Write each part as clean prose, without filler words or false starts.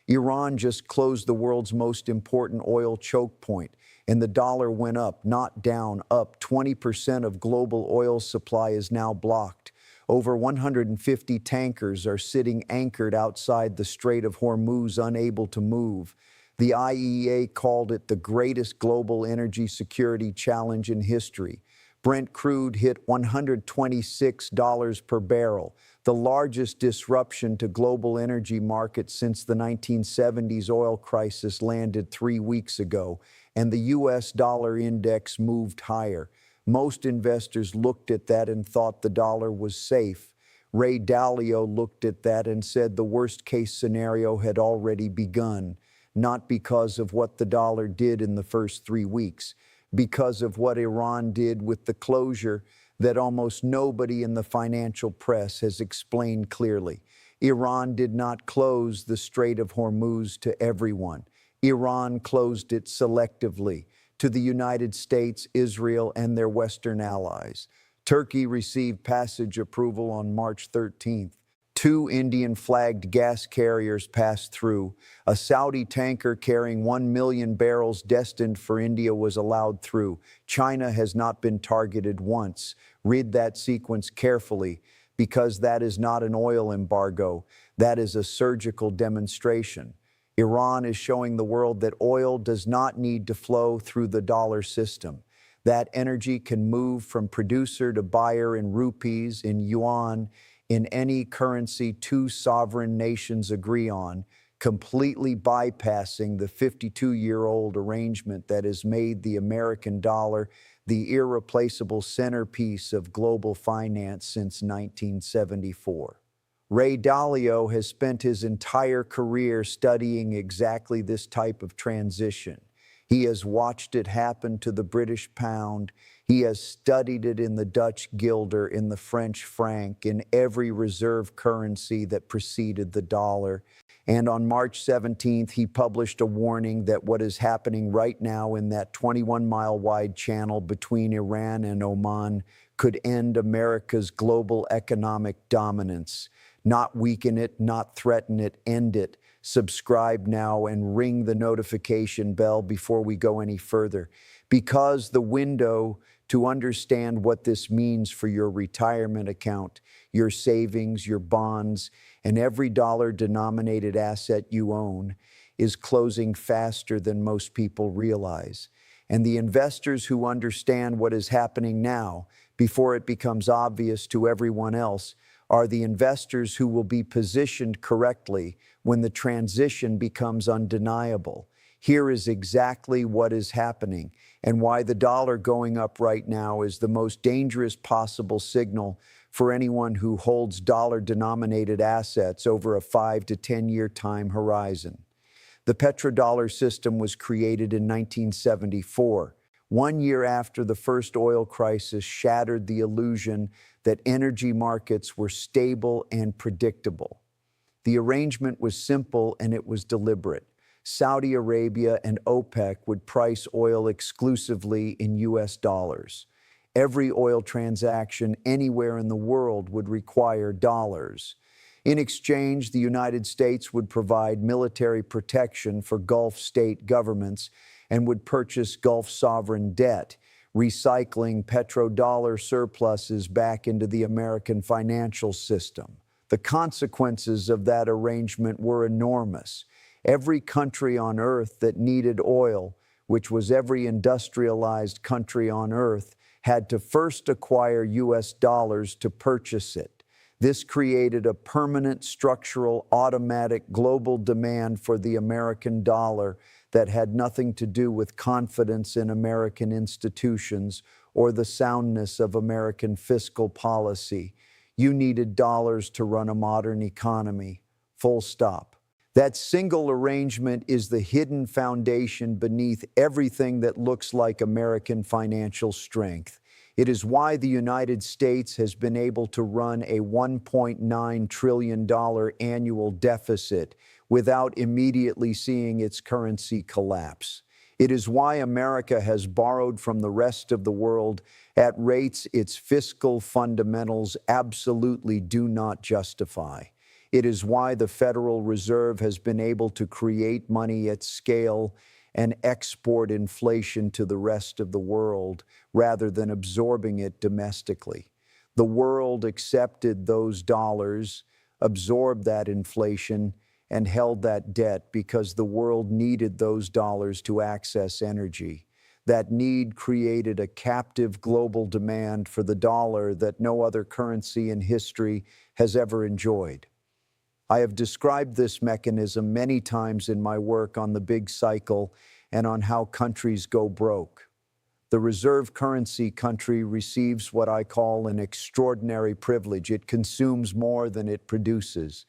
Iran just closed the world's most important oil choke point, and the dollar went up, not down, up. 20% of global oil supply is now blocked. Over 150 tankers are sitting anchored outside the Strait of Hormuz, unable to move. The IEA called it the greatest global energy security challenge in history. Brent crude hit $126 per barrel, the largest disruption to global energy markets since the 1970s oil crisis landed 3 weeks ago, and the U.S. dollar index moved higher. Most investors looked at that and thought the dollar was safe. Ray Dalio looked at that and said the worst-case scenario had already begun, not because of what the dollar did in the first 3 weeks, because of what Iran did with the closure that almost nobody in the financial press has explained clearly. Iran did not close the Strait of Hormuz to everyone. Iran closed it selectively to the United States, Israel, and their Western allies. Turkey received passage approval on March 13th. 2 Indian-flagged gas carriers passed through. A Saudi tanker carrying 1 million barrels destined for India was allowed through. China has not been targeted once. Read that sequence carefully, because that is not an oil embargo. That is a surgical demonstration. Iran is showing the world that oil does not need to flow through the dollar system. That energy can move from producer to buyer in rupees, in yuan, in any currency 2 sovereign nations agree on, completely bypassing the 52-year-old arrangement that has made the American dollar the irreplaceable centerpiece of global finance since 1974. Ray Dalio has spent his entire career studying exactly this type of transition. He has watched it happen to the British pound. He has studied it in the Dutch guilder, in the French franc, in every reserve currency that preceded the dollar. And on March 17th, he published a warning that what is happening right now in that 21-mile-wide channel between Iran and Oman could end America's global economic dominance. Not weaken it, not threaten it, end it. Subscribe now and ring the notification bell before we go any further, because the window to understand what this means for your retirement account, your savings, your bonds, and every dollar-denominated asset you own is closing faster than most people realize. And the investors who understand what is happening now, before it becomes obvious to everyone else, are the investors who will be positioned correctly when the transition becomes undeniable. Here is exactly what is happening and why the dollar going up right now is the most dangerous possible signal for anyone who holds dollar-denominated assets over a 5 to 10-year time horizon. The petrodollar system was created in 1974. 1 year after the first oil crisis shattered the illusion that energy markets were stable and predictable. The arrangement was simple and it was deliberate. Saudi Arabia and OPEC would price oil exclusively in US dollars. Every oil transaction anywhere in the world would require dollars. In exchange, the United States would provide military protection for Gulf state governments and would purchase Gulf sovereign debt, recycling petrodollar surpluses back into the American financial system. The consequences of that arrangement were enormous. Every country on earth that needed oil, which was every industrialized country on earth, had to first acquire US dollars to purchase it. This created a permanent, structural, automatic global demand for the American dollar that had nothing to do with confidence in American institutions or the soundness of American fiscal policy. You needed dollars to run a modern economy. Full stop. That single arrangement is the hidden foundation beneath everything that looks like American financial strength. It is why the United States has been able to run a $1.9 trillion annual deficit without immediately seeing its currency collapse. It is why America has borrowed from the rest of the world at rates its fiscal fundamentals absolutely do not justify. It is why the Federal Reserve has been able to create money at scale and export inflation to the rest of the world rather than absorbing it domestically. The world accepted those dollars, absorbed that inflation, and held that debt because the world needed those dollars to access energy. That need created a captive global demand for the dollar that no other currency in history has ever enjoyed. I have described this mechanism many times in my work on the big cycle and on how countries go broke. The reserve currency country receives what I call an extraordinary privilege. It consumes more than it produces.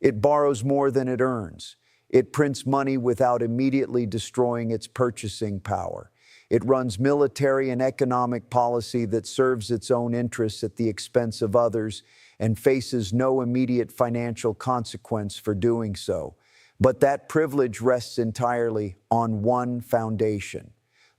It borrows more than it earns. It prints money without immediately destroying its purchasing power. It runs military and economic policy that serves its own interests at the expense of others and faces no immediate financial consequence for doing so. But that privilege rests entirely on one foundation: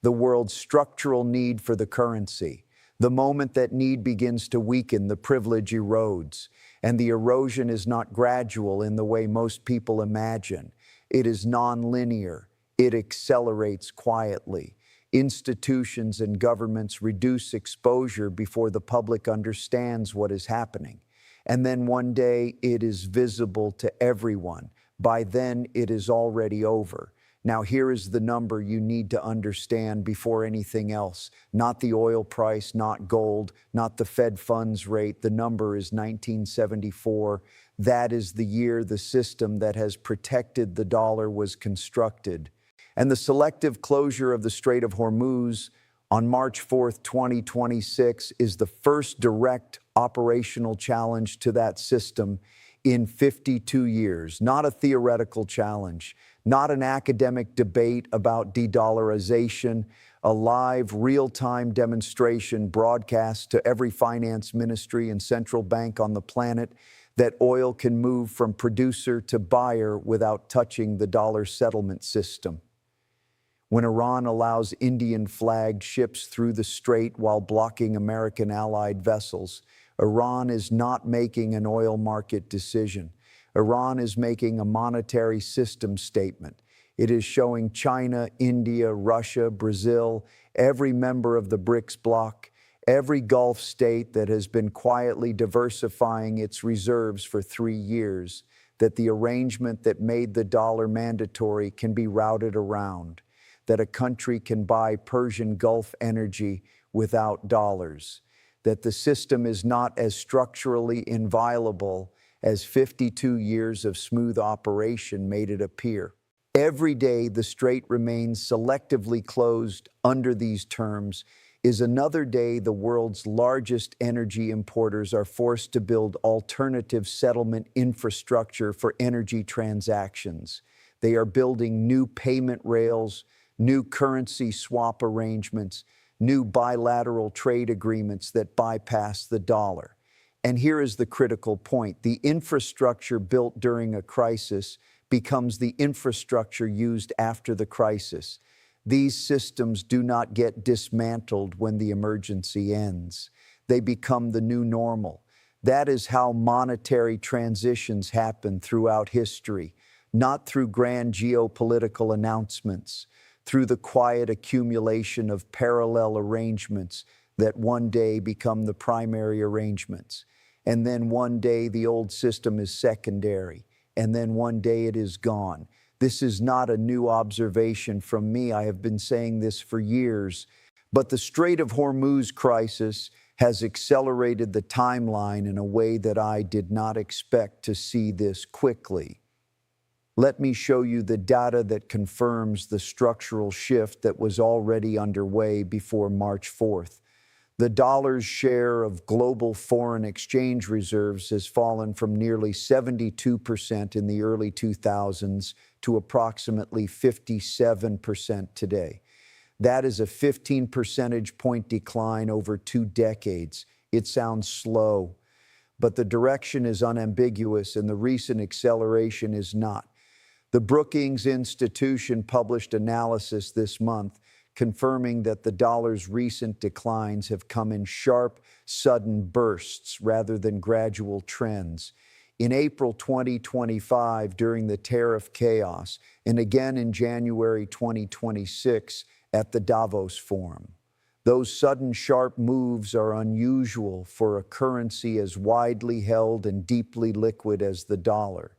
the world's structural need for the currency. The moment that need begins to weaken, the privilege erodes. And the erosion is not gradual in the way most people imagine. It is nonlinear. It accelerates quietly. Institutions and governments reduce exposure before the public understands what is happening. And then one day it is visible to everyone. By then it is already over. Now here is the number you need to understand before anything else. Not the oil price, not gold, not the Fed funds rate. The number is 1974. That is the year the system that has protected the dollar was constructed. And the selective closure of the Strait of Hormuz on March 4th, 2026 is the first direct operational challenge to that system in 52 years. Not a theoretical challenge, not an academic debate about de-dollarization, a live, real-time demonstration broadcast to every finance ministry and central bank on the planet that oil can move from producer to buyer without touching the dollar settlement system. When Iran allows Indian-flagged ships through the strait while blocking American allied vessels, Iran is not making an oil market decision. Iran is making a monetary system statement. It is showing China, India, Russia, Brazil, every member of the BRICS bloc, every Gulf state that has been quietly diversifying its reserves for 3 years, that the arrangement that made the dollar mandatory can be routed around, that a country can buy Persian Gulf energy without dollars, that the system is not as structurally inviolable as 52 years of smooth operation made it appear. Every day the strait remains selectively closed under these terms is another day the world's largest energy importers are forced to build alternative settlement infrastructure for energy transactions. They are building new payment rails, new currency swap arrangements, new bilateral trade agreements that bypass the dollar. And here is the critical point. The infrastructure built during a crisis becomes the infrastructure used after the crisis. These systems do not get dismantled when the emergency ends. They become the new normal. That is how monetary transitions happen throughout history, not through grand geopolitical announcements, through the quiet accumulation of parallel arrangements that one day become the primary arrangements. And then one day the old system is secondary, and then one day it is gone. This is not a new observation from me. I have been saying this for years. But the Strait of Hormuz crisis has accelerated the timeline in a way that I did not expect to see this quickly. Let me show you the data that confirms the structural shift that was already underway before March 4th. The dollar's share of global foreign exchange reserves has fallen from nearly 72% in the early 2000s to approximately 57% today. That is a 15 percentage point decline over 2 decades. It sounds slow, but the direction is unambiguous and the recent acceleration is not. The Brookings Institution published analysis this month confirming that the dollar's recent declines have come in sharp, sudden bursts rather than gradual trends. in April 2025 during the tariff chaos, and again in January 2026 at the Davos Forum. Those sudden sharp moves are unusual for a currency as widely held and deeply liquid as the dollar.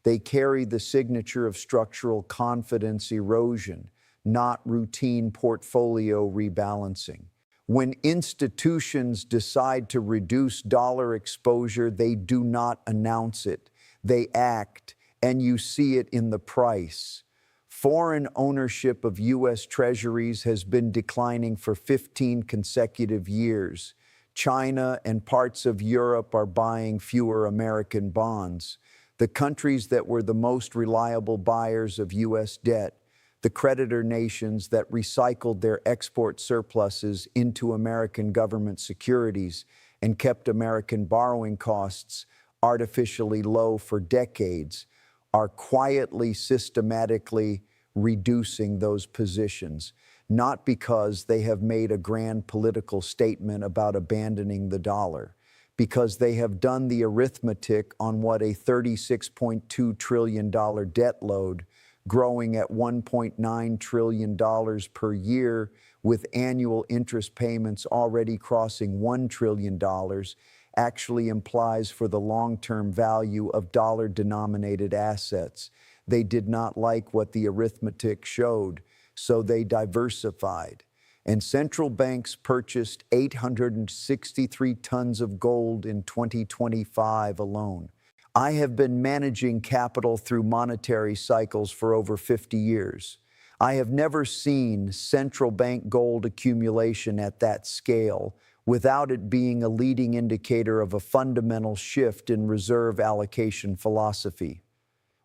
They carry the signature of structural confidence erosion, not routine portfolio rebalancing. When institutions decide to reduce dollar exposure, they do not announce it. They act, and you see it in the price. Foreign ownership of U.S. Treasuries has been declining for 15 consecutive years. China and parts of Europe are buying fewer American bonds. The countries that were the most reliable buyers of U.S. debt, the creditor nations that recycled their export surpluses into American government securities and kept American borrowing costs artificially low for decades, are quietly, systematically reducing those positions, not because they have made a grand political statement about abandoning the dollar, because they have done the arithmetic on what a $36.2 trillion debt load, growing at $1.9 trillion per year, with annual interest payments already crossing $1 trillion, actually implies for the long-term value of dollar-denominated assets. They did not like what the arithmetic showed, so they diversified. And central banks purchased 863 tons of gold in 2025 alone. I have been managing capital through monetary cycles for over 50 years. I have never seen central bank gold accumulation at that scale without it being a leading indicator of a fundamental shift in reserve allocation philosophy.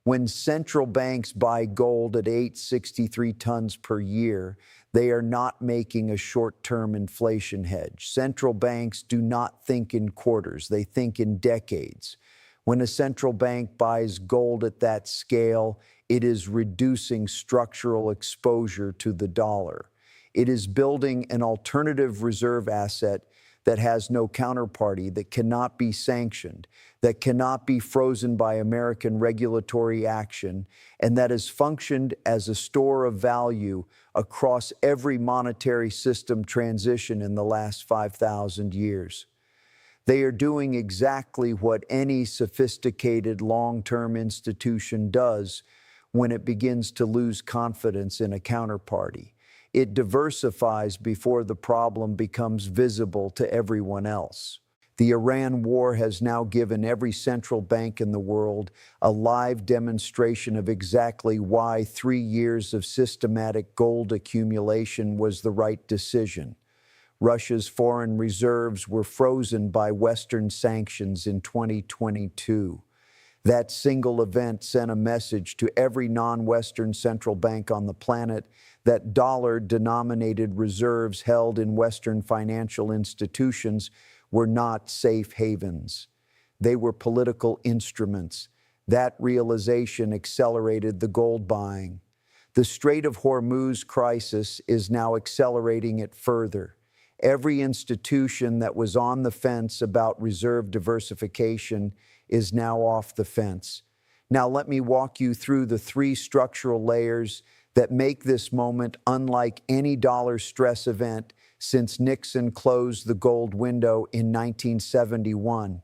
When central banks buy gold at 863 tons per year, they are not making a short-term inflation hedge. Central banks do not think in quarters, they think in decades. When a central bank buys gold at that scale, it is reducing structural exposure to the dollar. It is building an alternative reserve asset that has no counterparty, that cannot be sanctioned, that cannot be frozen by American regulatory action, and that has functioned as a store of value across every monetary system transition in the last 5,000 years. They are doing exactly what any sophisticated long-term institution does when it begins to lose confidence in a counterparty. It diversifies before the problem becomes visible to everyone else. The Iran war has now given every central bank in the world a live demonstration of exactly why 3 years of systematic gold accumulation was the right decision. Russia's foreign reserves were frozen by Western sanctions in 2022. That single event sent a message to every non-Western central bank on the planet that dollar-denominated reserves held in Western financial institutions were not safe havens. They were political instruments. That realization accelerated the gold buying. The Strait of Hormuz crisis is now accelerating it further. Every institution that was on the fence about reserve diversification is now off the fence. Now let me walk you through the 3 structural layers that make this moment unlike any dollar stress event since Nixon closed the gold window in 1971.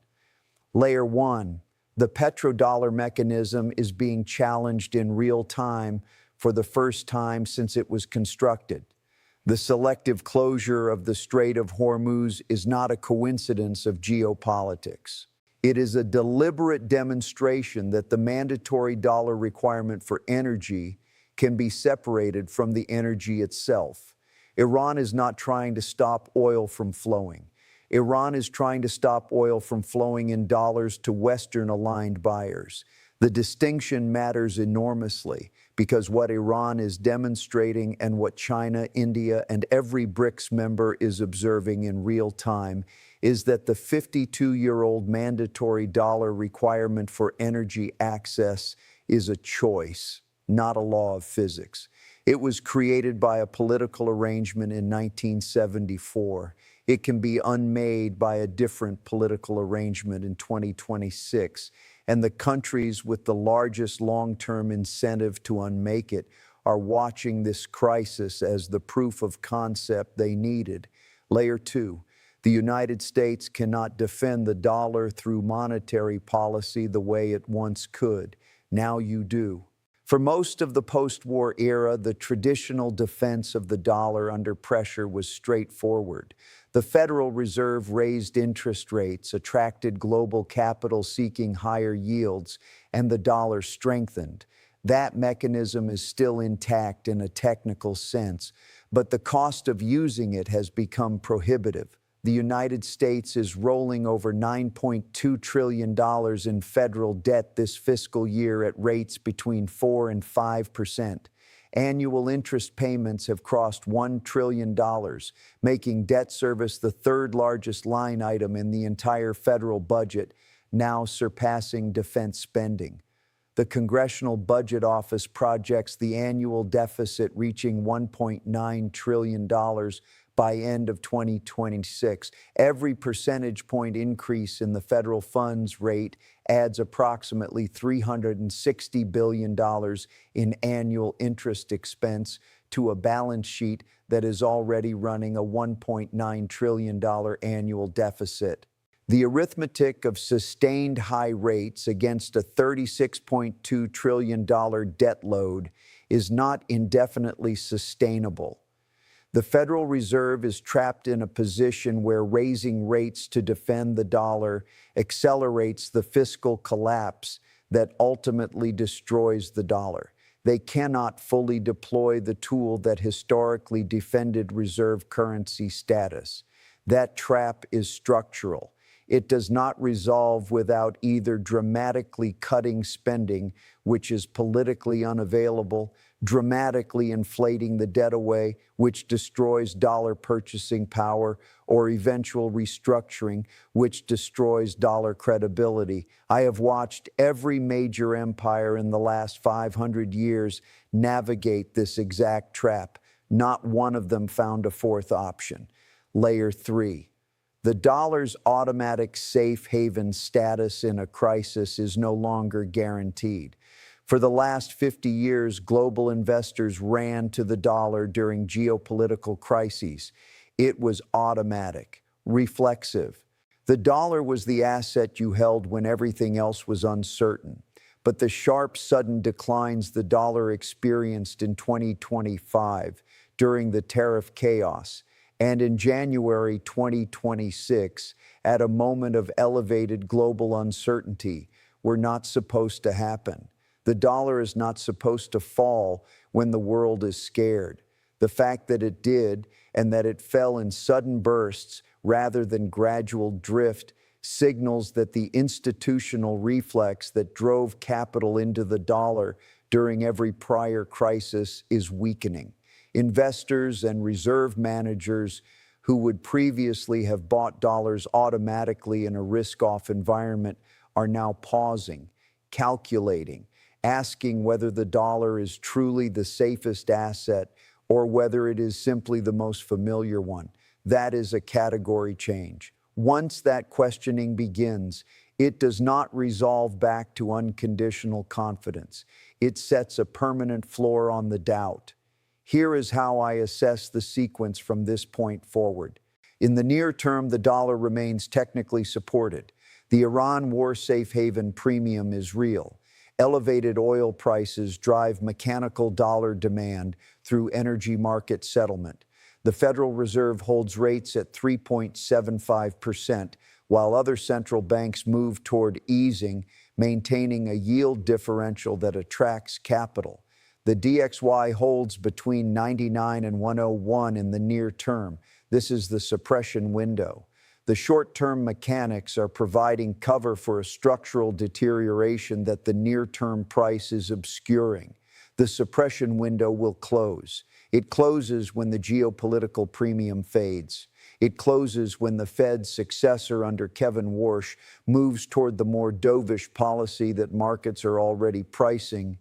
Layer 1, the petrodollar mechanism is being challenged in real time for the first time since it was constructed. The selective closure of the Strait of Hormuz is not a coincidence of geopolitics. It is a deliberate demonstration that the mandatory dollar requirement for energy can be separated from the energy itself. Iran is not trying to stop oil from flowing. Iran is trying to stop oil from flowing in dollars to Western-aligned buyers. The distinction matters enormously because what Iran is demonstrating and what China, India, and every BRICS member is observing in real time is that the 52-year-old mandatory dollar requirement for energy access is a choice, not a law of physics. It was created by a political arrangement in 1974. It can be unmade by a different political arrangement in 2026. and the countries with the largest long-term incentive to unmake it are watching this crisis as the proof of concept they needed. Layer 2. The United States cannot defend the dollar through monetary policy the way it once could. Now you do. For most of the post-war era, the traditional defense of the dollar under pressure was straightforward. The Federal Reserve raised interest rates, attracted global capital seeking higher yields, and the dollar strengthened. That mechanism is still intact in a technical sense, but the cost of using it has become prohibitive. The United States is rolling over $9.2 trillion in federal debt this fiscal year at rates between 4 and 5%. Annual interest payments have crossed $1 trillion, making debt service the third largest line item in the entire federal budget, now surpassing defense spending. The Congressional Budget Office projects the annual deficit reaching $1.9 trillion by end of 2026. Every percentage point increase in the federal funds rate adds approximately $360 billion in annual interest expense to a balance sheet that is already running a $1.9 trillion annual deficit. The arithmetic of sustained high rates against a $36.2 trillion debt load is not indefinitely sustainable. The Federal Reserve is trapped in a position where raising rates to defend the dollar accelerates the fiscal collapse that ultimately destroys the dollar. They cannot fully deploy the tool that historically defended reserve currency status. That trap is structural. It does not resolve without either dramatically cutting spending, which is politically unavailable, dramatically inflating the debt away, which destroys dollar purchasing power, or eventual restructuring, which destroys dollar credibility. I have watched every major empire in the last 500 years navigate this exact trap. Not one of them found a fourth option. Layer 3. The dollar's automatic safe haven status in a crisis is no longer guaranteed. For the last 50 years, global investors ran to the dollar during geopolitical crises. It was automatic, reflexive. The dollar was the asset you held when everything else was uncertain. But the sharp, sudden declines the dollar experienced in 2025 during the tariff chaos, and in January 2026, at a moment of elevated global uncertainty, were not supposed to happen. The dollar is not supposed to fall when the world is scared. The fact that it did, and that it fell in sudden bursts rather than gradual drift, signals that the institutional reflex that drove capital into the dollar during every prior crisis is weakening. Investors and reserve managers who would previously have bought dollars automatically in a risk-off environment are now pausing, calculating, asking whether the dollar is truly the safest asset or whether it is simply the most familiar one. That is a category change. Once that questioning begins, it does not resolve back to unconditional confidence. It sets a permanent floor on the doubt. Here is how I assess the sequence from this point forward. In the near term, the dollar remains technically supported. The Iran war safe haven premium is real. Elevated oil prices drive mechanical dollar demand through energy market settlement. The Federal Reserve holds rates at 3.75%, while other central banks move toward easing, maintaining a yield differential that attracts capital. The DXY holds between 99 and 101 in the near term. This is the suppression window. The short-term mechanics are providing cover for a structural deterioration that the near-term price is obscuring. The suppression window will close. It closes when the geopolitical premium fades. It closes when the Fed's successor under Kevin Warsh moves toward the more dovish policy that markets are already pricing.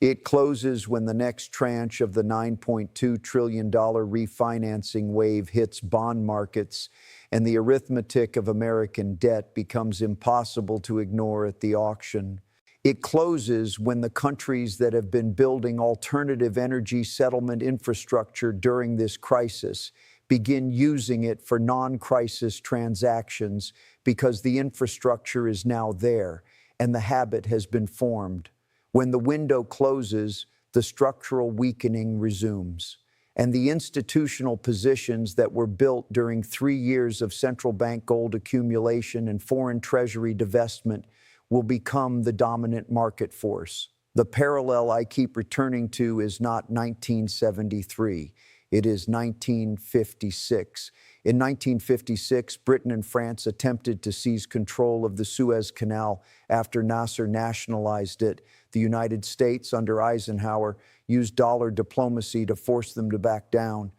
It closes when the next tranche of the $9.2 trillion refinancing wave hits bond markets, and the arithmetic of American debt becomes impossible to ignore at the auction. It closes when the countries that have been building alternative energy settlement infrastructure during this crisis begin using it for non-crisis transactions because the infrastructure is now there and the habit has been formed. When the window closes, the structural weakening resumes, and the institutional positions that were built during 3 years of central bank gold accumulation and foreign treasury divestment will become the dominant market force. The parallel I keep returning to is not 1973. It is 1956. In 1956, Britain and France attempted to seize control of the Suez Canal after Nasser nationalized it. The United States, under Eisenhower, used dollar diplomacy to force them to back down.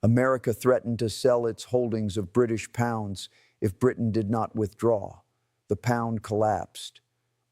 America threatened to sell its holdings of British pounds if Britain did not withdraw. The pound collapsed.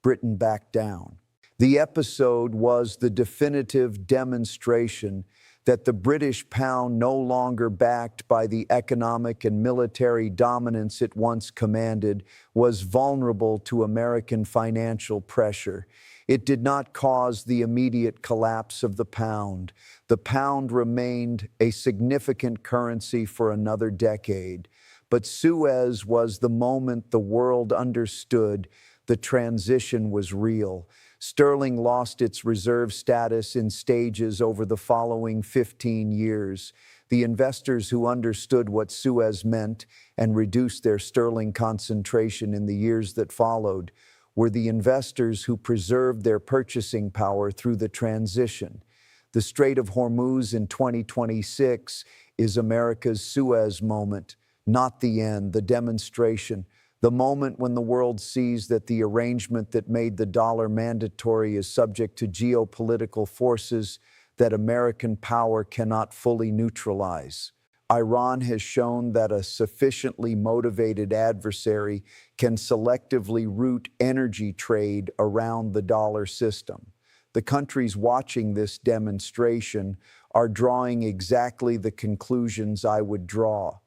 Britain backed down. The episode was the definitive demonstration that the British pound, no longer backed by the economic and military dominance it once commanded, was vulnerable to American financial pressure. It did not cause the immediate collapse of the pound. The pound remained a significant currency for another decade. But Suez was the moment the world understood the transition was real. Sterling lost its reserve status in stages over the following 15 years. The investors who understood what Suez meant and reduced their sterling concentration in the years that followed were the investors who preserved their purchasing power through the transition. The Strait of Hormuz in 2026 is America's Suez moment, not the end, the demonstration. The moment when the world sees that the arrangement that made the dollar mandatory is subject to geopolitical forces that American power cannot fully neutralize. Iran has shown that a sufficiently motivated adversary can selectively route energy trade around the dollar system. The countries watching this demonstration are drawing exactly the conclusions I would draw,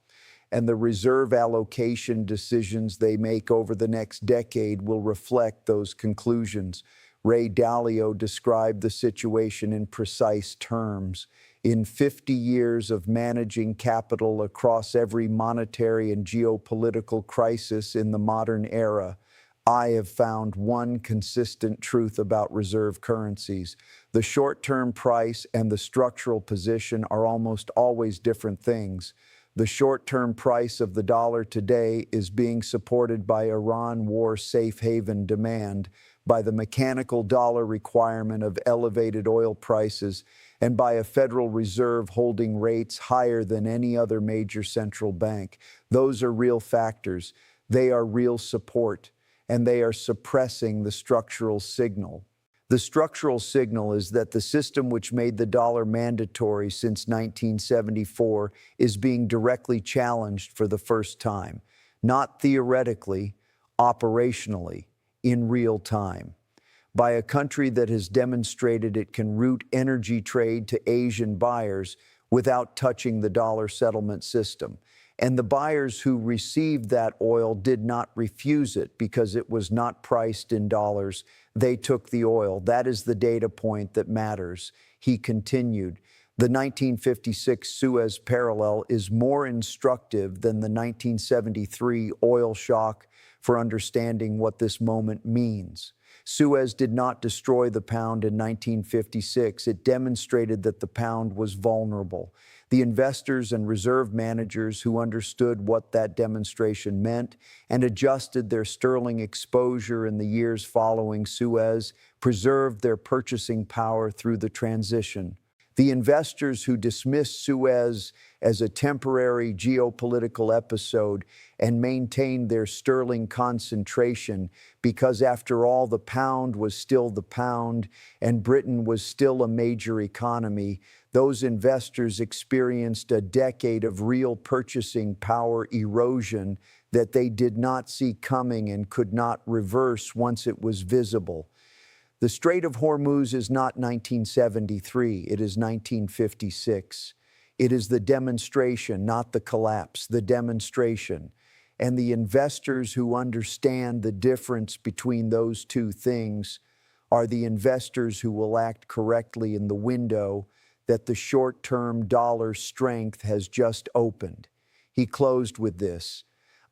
and the reserve allocation decisions they make over the next decade will reflect those conclusions. Ray Dalio described the situation in precise terms. In 50 years of managing capital across every monetary and geopolitical crisis in the modern era, I have found one consistent truth about reserve currencies. The short-term price and the structural position are almost always different things. The short-term price of the dollar today is being supported by Iran war safe haven demand, by the mechanical dollar requirement of elevated oil prices, and by a Federal Reserve holding rates higher than any other major central bank. Those are real factors. They are real support, and they are suppressing the structural signal. The structural signal is that the system which made the dollar mandatory since 1974 is being directly challenged for the first time, not theoretically, operationally, in real time, by a country that has demonstrated it can route energy trade to Asian buyers without touching the dollar settlement system. And the buyers who received that oil did not refuse it because it was not priced in dollars. They took the oil. That is the data point that matters. He continued, the 1956 Suez parallel is more instructive than the 1973 oil shock for understanding what this moment means. Suez did not destroy the pound in 1956. It demonstrated that the pound was vulnerable. The investors and reserve managers who understood what that demonstration meant and adjusted their sterling exposure in the years following Suez preserved their purchasing power through the transition. The investors who dismissed Suez as a temporary geopolitical episode and maintained their sterling concentration because, after all, the pound was still the pound and Britain was still a major economy, those investors experienced a decade of real purchasing power erosion that they did not see coming and could not reverse once it was visible. The Strait of Hormuz is not 1973, it is 1956. It is the demonstration, not the collapse, the demonstration. And the investors who understand the difference between those two things are the investors who will act correctly in the window that the short-term dollar strength has just opened. He closed with this: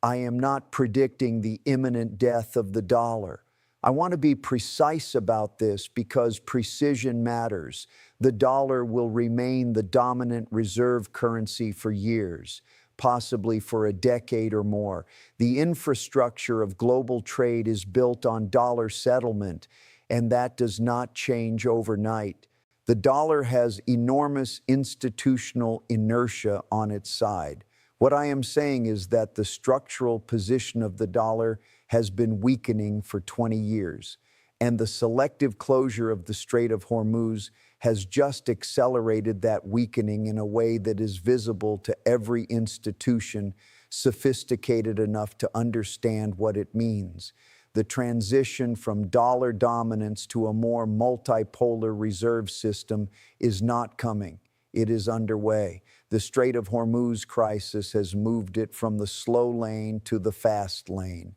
I am not predicting the imminent death of the dollar. I want to be precise about this because precision matters. The dollar will remain the dominant reserve currency for years, possibly for a decade or more. The infrastructure of global trade is built on dollar settlement, and that does not change overnight. The dollar has enormous institutional inertia on its side. What I am saying is that the structural position of the dollar has been weakening for 20 years, and the selective closure of the Strait of Hormuz has just accelerated that weakening in a way that is visible to every institution sophisticated enough to understand what it means. The transition from dollar dominance to a more multipolar reserve system is not coming. It is underway. The Strait of Hormuz crisis has moved it from the slow lane to the fast lane.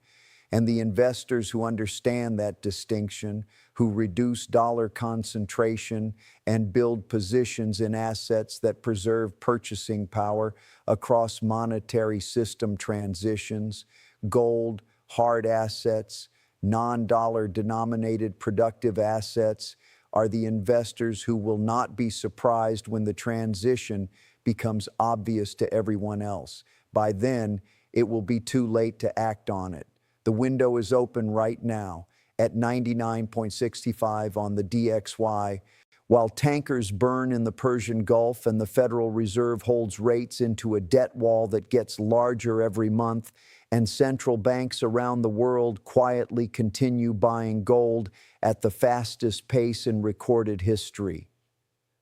And the investors who understand that distinction, who reduce dollar concentration and build positions in assets that preserve purchasing power across monetary system transitions, gold, hard assets, non-dollar denominated productive assets, are the investors who will not be surprised when the transition becomes obvious to everyone else. By then, it will be too late to act on it. The window is open right now at 99.65 on the DXY, while tankers burn in the Persian Gulf and the Federal Reserve holds rates into a debt wall that gets larger every month, and central banks around the world quietly continue buying gold at the fastest pace in recorded history.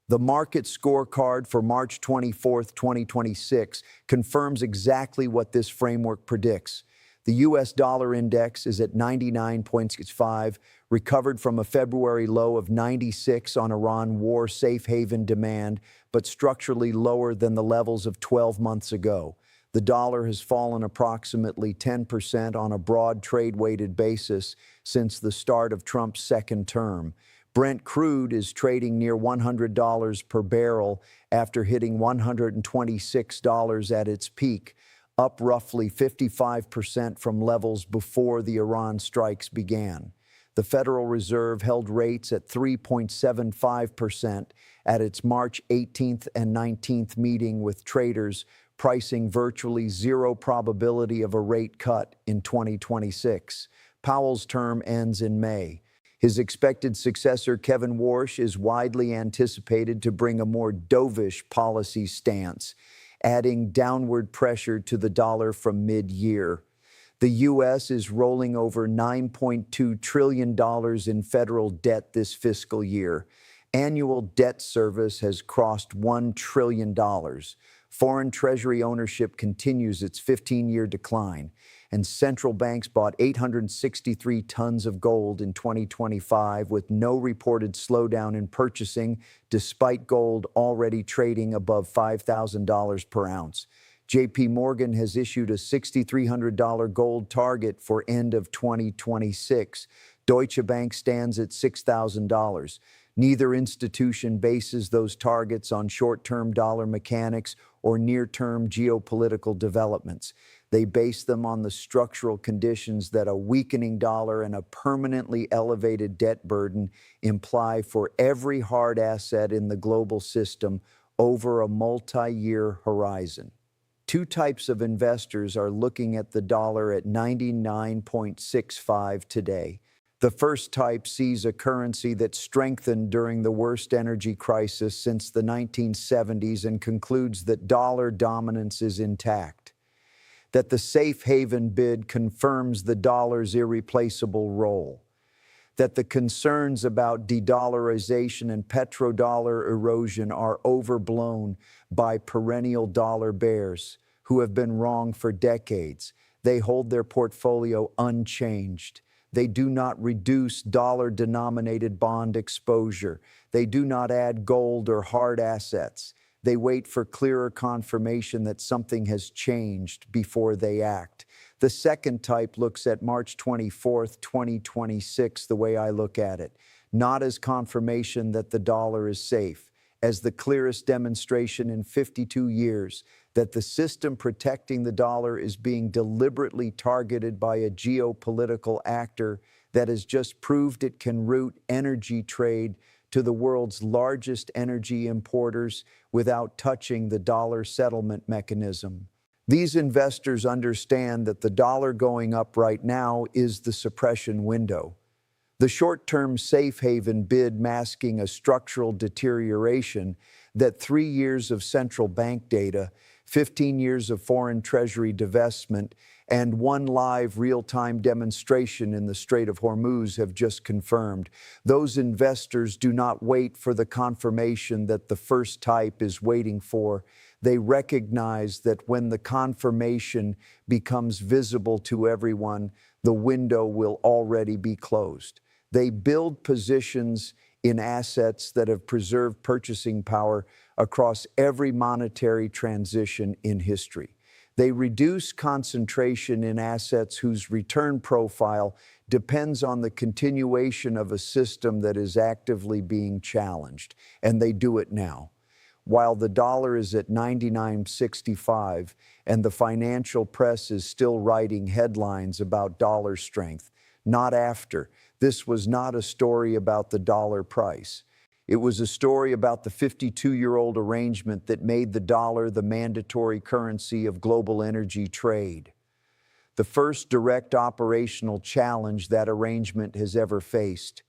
The market scorecard for March 24, 2026 confirms exactly what this framework predicts. The U.S. dollar index is at 99.65, recovered from a February low of 96 on Iran war safe haven demand, but structurally lower than the levels of 12 months ago. The dollar has fallen approximately 10% on a broad trade-weighted basis since the start of Trump's second term. Brent crude is trading near $100 per barrel after hitting $126 at its peak, up roughly 55% from levels before the Iran strikes began. The Federal Reserve held rates at 3.75% at its March 18th and 19th meeting with traders, pricing virtually zero probability of a rate cut in 2026. Powell's term ends in May. His expected successor, Kevin Warsh, is widely anticipated to bring a more dovish policy stance, adding downward pressure to the dollar from mid-year. The U.S. is rolling over $9.2 trillion in federal debt this fiscal year. Annual debt service has crossed $1 trillion. Foreign treasury ownership continues its 15-year decline, and central banks bought 863 tons of gold in 2025 with no reported slowdown in purchasing, despite gold already trading above $5,000 per ounce. JP Morgan has issued a $6,300 gold target for end of 2026. Deutsche Bank stands at $6,000. Neither institution bases those targets on short-term dollar mechanics or near-term geopolitical developments. They base them on the structural conditions that a weakening dollar and a permanently elevated debt burden imply for every hard asset in the global system over a multi-year horizon. Two types of investors are looking at the dollar at 99.65 today. The first type sees a currency that strengthened during the worst energy crisis since the 1970s and concludes that dollar dominance is intact, that the safe haven bid confirms the dollar's irreplaceable role, that the concerns about de-dollarization and petrodollar erosion are overblown by perennial dollar bears who have been wrong for decades. They hold their portfolio unchanged. They do not reduce dollar-denominated bond exposure. They do not add gold or hard assets. They wait for clearer confirmation that something has changed before they act. The second type looks at March 24th, 2026, the way I look at it, not as confirmation that the dollar is safe, as the clearest demonstration in 52 years that the system protecting the dollar is being deliberately targeted by a geopolitical actor that has just proved it can route energy trade to the world's largest energy importers without touching the dollar settlement mechanism. These investors understand that the dollar going up right now is the suppression window. The short-term safe haven bid masking a structural deterioration that 3 years of central bank data, 15 years of foreign treasury divestment, and one live real-time demonstration in the Strait of Hormuz have just confirmed. Those investors do not wait for the confirmation that the first type is waiting for. They recognize that when the confirmation becomes visible to everyone, the window will already be closed. They build positions in assets that have preserved purchasing power across every monetary transition in history. They reduce concentration in assets whose return profile depends on the continuation of a system that is actively being challenged, and they do it now. While the dollar is at 99.65 and the financial press is still writing headlines about dollar strength, not after. This was not a story about the dollar price. It was a story about the 52-year-old arrangement that made the dollar the mandatory currency of global energy trade. The first direct operational challenge that arrangement has ever faced.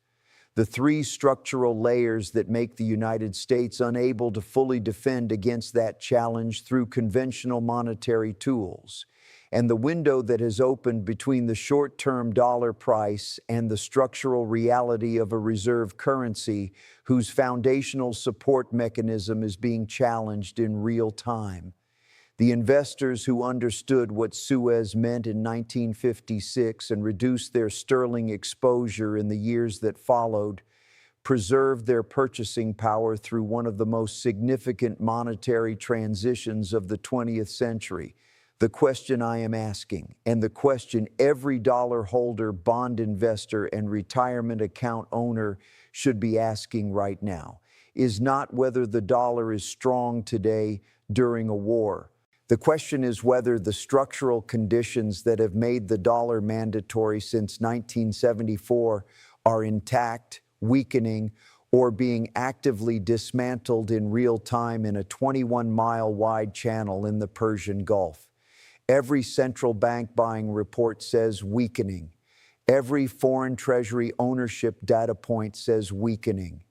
The three structural layers that make the United States unable to fully defend against that challenge through conventional monetary tools, and the window that has opened between the short-term dollar price and the structural reality of a reserve currency whose foundational support mechanism is being challenged in real time. The investors who understood what Suez meant in 1956 and reduced their sterling exposure in the years that followed preserved their purchasing power through one of the most significant monetary transitions of the 20th century. The question I am asking, and the question every dollar holder, bond investor, and retirement account owner should be asking right now, is not whether the dollar is strong today during a war. The question is whether the structural conditions that have made the dollar mandatory since 1974 are intact, weakening, or being actively dismantled in real time in a 21-mile wide channel in the Persian Gulf. Every central bank buying report says weakening. Every foreign treasury ownership data point says weakening.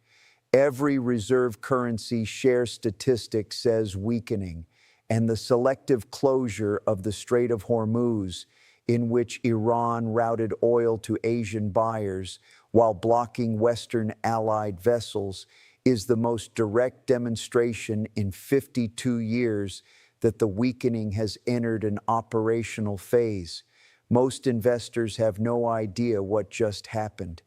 Every reserve currency share statistic says weakening. And the selective closure of the Strait of Hormuz, in which Iran routed oil to Asian buyers while blocking Western allied vessels, is the most direct demonstration in 52 years that the weakening has entered an operational phase. Most investors have no idea what just happened.